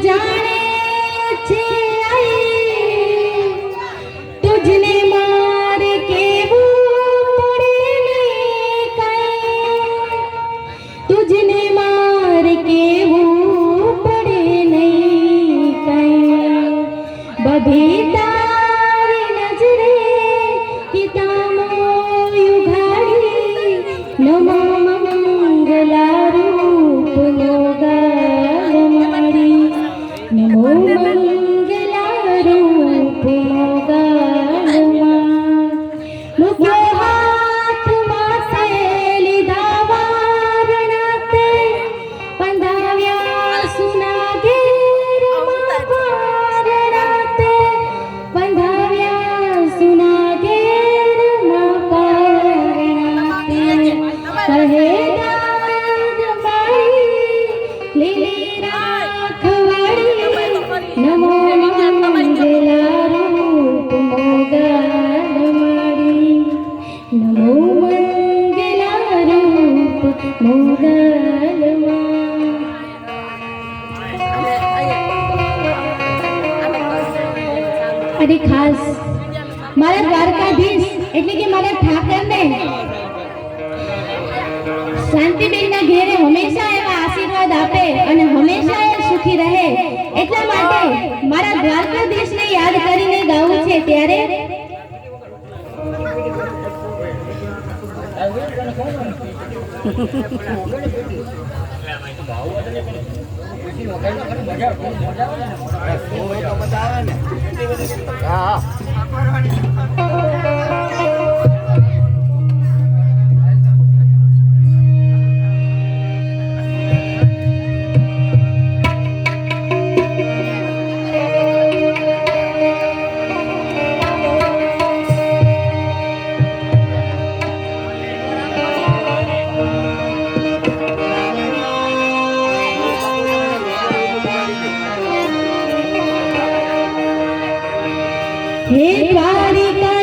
जाने छे आई तुझने मार के वो पड़े नहीं कहीं तुझने मार के वो पड़े नहीं कहीं बबीता नजरे कितामो युगाड़ी नमो मंगला रूप मोगाल मारी नमो मंगला रूप मोगाल मुझे हाथ मासे लीधा वारणाते पंधाव्या सुना घेर पारणाते पंधाव्या सुना घेर पारणाते कहे दाद मारी લીલી રાખવાળી નમો મંગલા રૂપ મોગાલ મારી નમો મંગલા રૂપ મોગાલ અરે ખાસ મારા દ્વારકાધીશ એટલે કે મારા ઠાકરને શાંતિબેનના ઘેરે હંમેશા એવા આશીર્વાદ આપે અને હંમેશા એ સુખી રહે એટલા માટે મારા દ્વારકાધીશને યાદ કરીને ગાવું છે ત્યારે हे द्वारिका